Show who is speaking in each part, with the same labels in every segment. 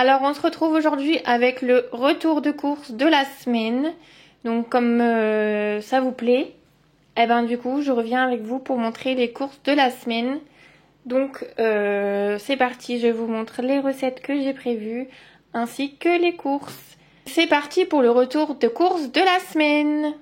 Speaker 1: Alors on se retrouve aujourd'hui avec le retour de course de la semaine. Donc comme ça vous plaît, et ben du coup je reviens avec vous pour montrer les courses de la semaine. Donc c'est parti, je vous montre les recettes que j'ai prévues ainsi que les courses. C'est parti pour le retour de course de la semaine.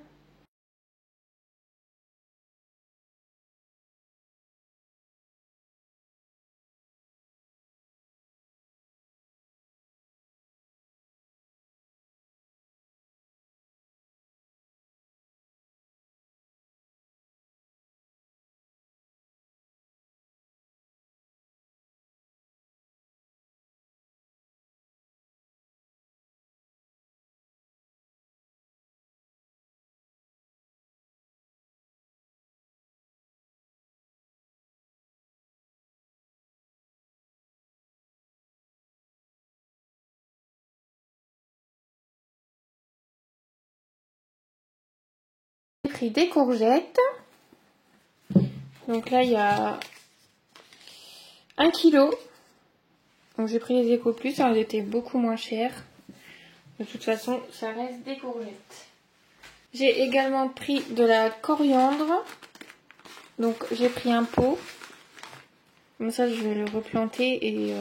Speaker 1: J'ai pris des courgettes. Donc là il y a 1 kg. Donc j'ai pris les Eco Plus, elles étaient beaucoup moins chères. De toute façon, ça reste des courgettes. J'ai également pris de la coriandre. Donc j'ai pris un pot. Comme ça je vais le replanter et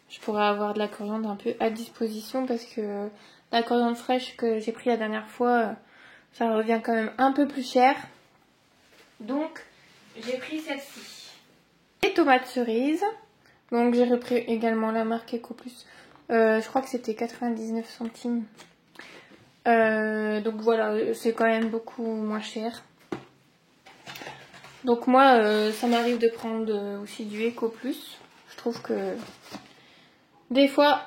Speaker 1: je pourrai avoir de la coriandre un peu à disposition parce que la coriandre fraîche que j'ai pris la dernière fois, ça revient quand même un peu plus cher. Donc j'ai pris celle-ci. Les tomates cerises. Donc j'ai repris également la marque Eco Plus. Je crois que c'était 99 centimes. Donc voilà, c'est quand même beaucoup moins cher. Donc moi, ça m'arrive de prendre aussi du Eco Plus. Je trouve que des fois,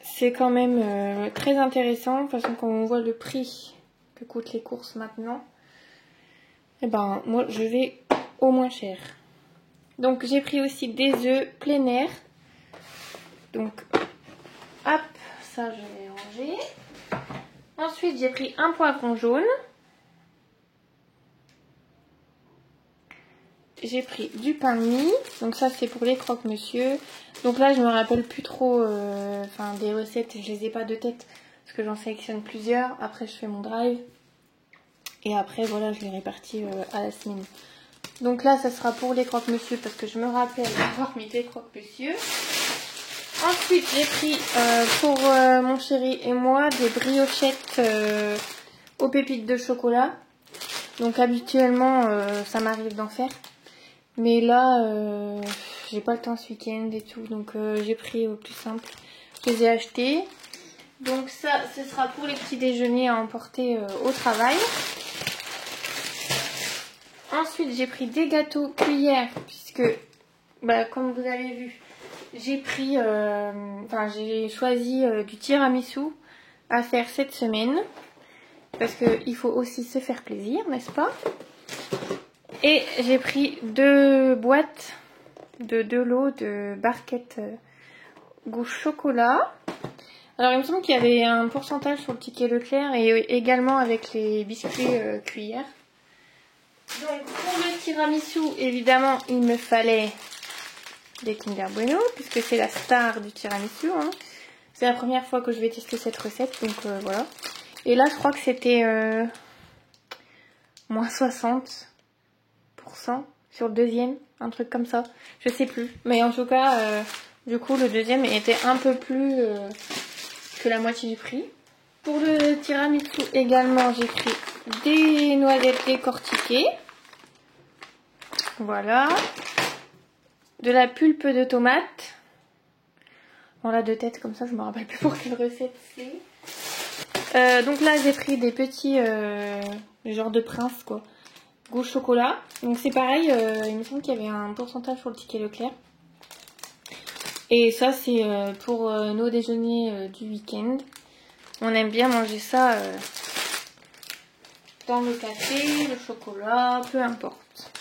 Speaker 1: c'est quand même très intéressant. De toute façon, quand on voit le prix que coûtent les courses maintenant, et ben moi, je vais au moins cher. Donc j'ai pris aussi des œufs plein air. Donc hop, ça je vais ranger. Ensuite j'ai pris un poivron jaune. J'ai pris du pain de mie. Donc ça c'est pour les croque-monsieur. Donc là je me rappelle plus trop des recettes, je les ai pas de tête parce que j'en sélectionne plusieurs. Après je fais mon drive. Et après voilà je les répartis à la semaine. Donc là ça sera pour les croque-monsieur parce que je me rappelle avoir mis des croque-monsieur. Ensuite j'ai pris pour mon chéri et moi des briochettes aux pépites de chocolat. Donc habituellement ça m'arrive d'en faire. Mais là j'ai pas le temps ce week-end et tout. Donc j'ai pris au plus simple. Je les ai achetés. Donc ça ce sera pour les petits déjeuners à emporter au travail. Ensuite j'ai pris des gâteaux cuillères puisque comme vous avez vu j'ai pris j'ai choisi du tiramisu à faire cette semaine parce qu'il faut aussi se faire plaisir, n'est-ce pas? Et j'ai pris 2 boîtes de 2 lots de barquettes goût chocolat. Alors il me semble qu'il y avait un pourcentage sur le ticket Leclerc et également avec les biscuits cuillères. Donc pour le tiramisu, évidemment, il me fallait des Kinder Bueno, puisque c'est la star du tiramisu. Hein. C'est la première fois que je vais tester cette recette, donc voilà. Et là, je crois que c'était moins 60% sur le deuxième, un truc comme ça. Je sais plus. Mais en tout cas, du coup, le deuxième était un peu plus que la moitié du prix. Pour le tiramisu également, j'ai pris des noisettes décortiquées. Voilà. De la pulpe de tomate. Bon là de tête comme ça je me rappelle plus pour quelle recette c'est. Donc là j'ai pris des petits genre de prince quoi. Goût chocolat. Donc c'est pareil, il me semble qu'il y avait un pourcentage sur le ticket Leclerc. Et ça c'est pour nos déjeuners du week-end. On aime bien manger ça dans le café, le chocolat, peu importe.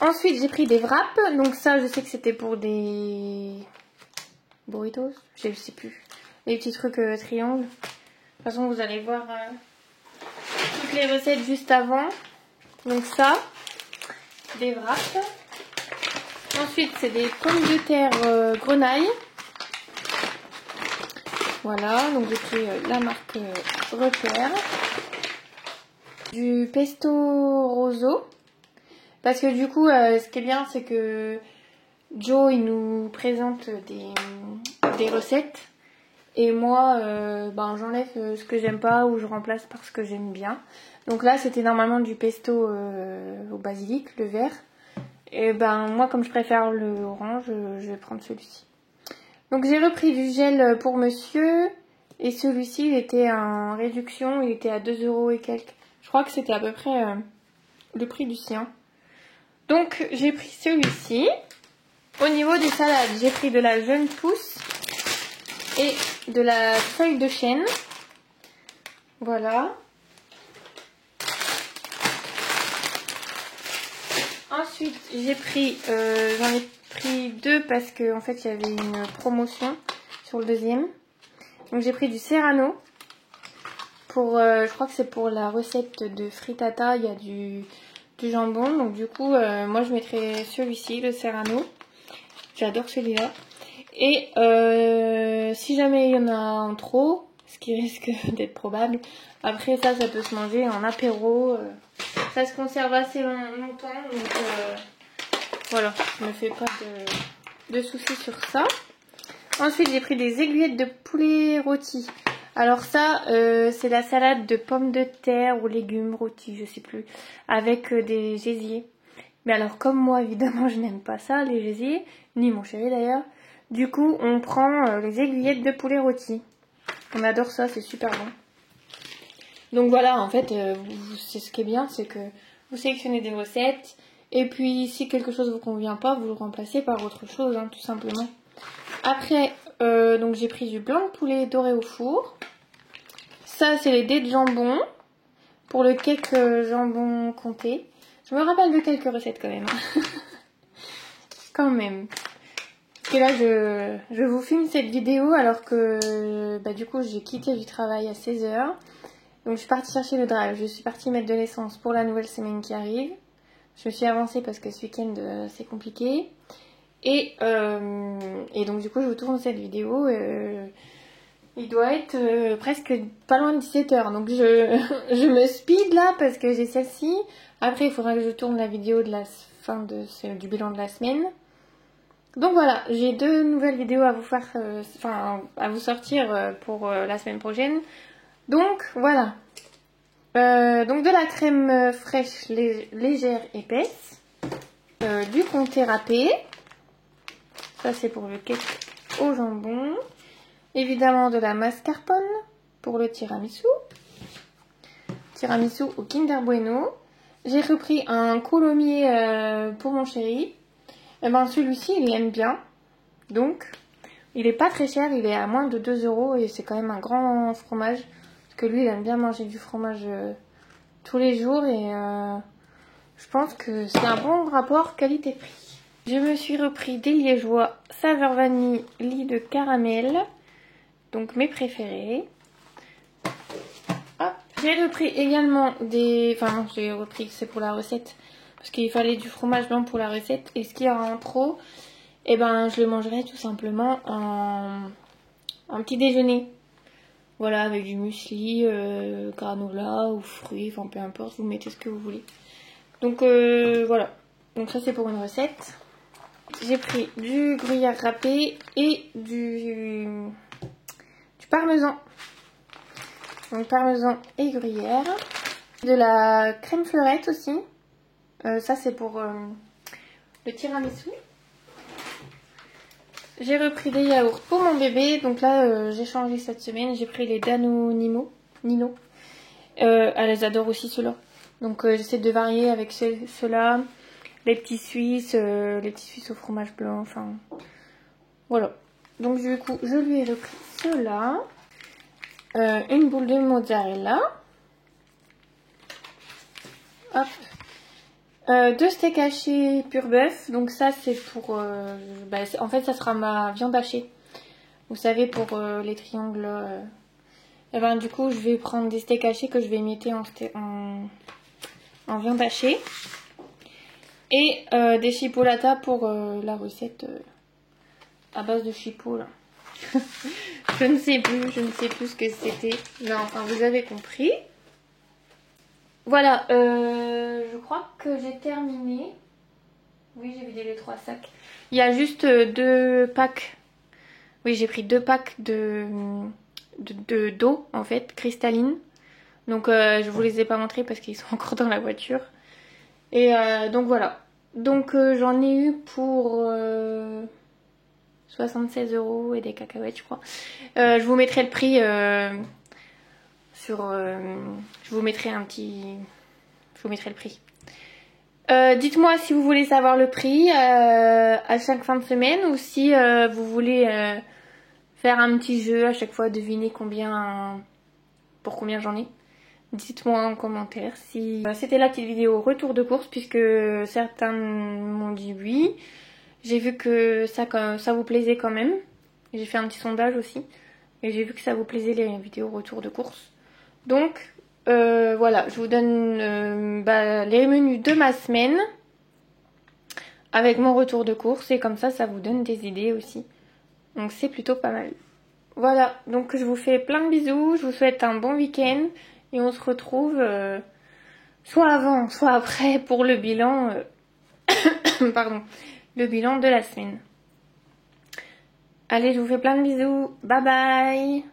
Speaker 1: Ensuite j'ai pris des wraps. Donc ça je sais que c'était pour des burritos, je sais plus. Les petits trucs triangles. De toute façon vous allez voir toutes les recettes juste avant. Donc ça, des wraps. Ensuite c'est des pommes de terre grenaille. Voilà, donc j'ai pris la marque Repère. Du pesto rosso. Parce que du coup, ce qui est bien, c'est que Joe, il nous présente des recettes. Et moi, j'enlève ce que j'aime pas ou je remplace par ce que j'aime bien. Donc là, c'était normalement du pesto au basilic, le vert. Et moi, comme je préfère le orange, je vais prendre celui-ci. Donc j'ai repris du gel pour monsieur. Et celui-ci, il était en réduction. Il était à 2 € et quelques. Je crois que c'était à peu près le prix du sien. Donc j'ai pris celui-ci. Au niveau des salades, j'ai pris de la jeune pousse et de la feuille de chêne. Voilà. Ensuite, j'ai pris, j'en ai pris 2 parce qu'en fait il y avait une promotion sur le deuxième. Donc j'ai pris du serrano. Pour, je crois que c'est pour la recette de frittata, il y a du jambon. Donc du coup, moi je mettrai celui-ci, le serrano. J'adore celui-là. Et si jamais il y en a en trop, ce qui risque d'être probable, après ça peut se manger en apéro. Ça se conserve assez longtemps. Donc voilà, je me fais pas de soucis sur ça. Ensuite, j'ai pris des aiguillettes de poulet rôti. Alors ça, c'est la salade de pommes de terre ou légumes rôtis, je sais plus, avec des gésiers. Mais alors, comme moi, évidemment, je n'aime pas ça, les gésiers, ni mon chéri d'ailleurs. Du coup, on prend les aiguillettes de poulet rôti. On adore ça, c'est super bon. Donc voilà, en fait, c'est ce qui est bien, c'est que vous sélectionnez des recettes. Et puis, si quelque chose ne vous convient pas, vous le remplacez par autre chose, hein, tout simplement. Après, donc j'ai pris du blanc de poulet doré au four. Ça, c'est les dés de jambon. Pour le cake jambon comté. Je me rappelle de quelques recettes quand même. Quand même. Parce que là, je vous filme cette vidéo alors que du coup, j'ai quitté du travail à 16 h. Donc, je suis partie chercher le drive. Je suis partie mettre de l'essence pour la nouvelle semaine qui arrive. Je me suis avancée parce que ce week-end, c'est compliqué. Et donc, du coup, je vous tourne cette vidéo. Il doit être presque pas loin de 17 h. Donc, je me speed là parce que j'ai celle-ci. Après, il faudra que je tourne la vidéo de la fin du bilan de la semaine. Donc voilà, j'ai 2 nouvelles vidéos à vous faire, à vous sortir pour la semaine prochaine. Donc voilà. Donc de la crème fraîche légère épaisse. Du comté râpé. Ça c'est pour le cake au jambon. Évidemment de la mascarpone pour le tiramisu. Tiramisu au Kinder Bueno. J'ai repris un coulommiers pour mon chéri. Et celui-ci, il aime bien. Donc, il est pas très cher. Il est à moins de 2 € et c'est quand même un grand fromage. Parce que lui, il aime bien manger du fromage tous les jours. Et je pense que c'est un bon rapport qualité-prix. Je me suis repris des liégeois saveur vanille, lit de caramel. Donc, mes préférés. J'ai repris également des... Enfin, j'ai repris, c'est pour la recette. Parce qu'il fallait du fromage blanc pour la recette. Et ce qu'il y aura en trop, je le mangerai tout simplement en petit déjeuner. Voilà, avec du muesli, granola ou fruits, enfin peu importe, vous mettez ce que vous voulez. Donc voilà. Donc ça c'est pour une recette. J'ai pris du gruyère râpé et du parmesan. Donc parmesan et gruyère. De la crème fleurette aussi. Ça c'est pour le tiramisu. J'ai repris des yaourts pour mon bébé. Donc là j'ai changé cette semaine. J'ai pris les Danonino. Nino. Elle les adore aussi ceux-là. Donc j'essaie de varier avec ceux-là. Les petits Suisses au fromage blanc. Enfin voilà. Donc du coup je lui ai repris ceux-là. Une boule de mozzarella. Hop. 2 steaks hachés pur bœuf. Donc ça c'est pour... en fait ça sera ma viande hachée. Vous savez pour les triangles. Du coup je vais prendre des steaks hachés que je vais émietter en viande hachée. Et des chipolatas pour la recette à base de chipotle. Je ne sais plus ce que c'était. Non, enfin vous avez compris. Voilà, je crois que j'ai terminé. Oui, j'ai vidé les 3 sacs. Il y a juste 2 packs. Oui, j'ai pris 2 packs d'eau, en fait, cristalline. Donc, je vous les ai pas montrés parce qu'ils sont encore dans la voiture. Et donc, voilà. Donc, j'en ai eu pour 76 € et des cacahuètes, je crois. Je vous mettrai le prix je vous mettrai je vous mettrai le prix. Dites-moi si vous voulez savoir le prix à chaque fin de semaine ou si vous voulez faire un petit jeu à chaque fois, deviner pour combien j'en ai. Dites-moi en commentaire si c'était la petite vidéo retour de course puisque certains m'ont dit oui. J'ai vu que ça vous plaisait quand même. J'ai fait un petit sondage aussi et j'ai vu que ça vous plaisait les vidéos retour de course. Donc voilà, je vous donne les menus de ma semaine avec mon retour de course et comme ça vous donne des idées aussi. Donc c'est plutôt pas mal. Voilà, donc je vous fais plein de bisous, je vous souhaite un bon week-end et on se retrouve soit avant, soit après pour le bilan, pardon, le bilan de la semaine. Allez, je vous fais plein de bisous, bye bye!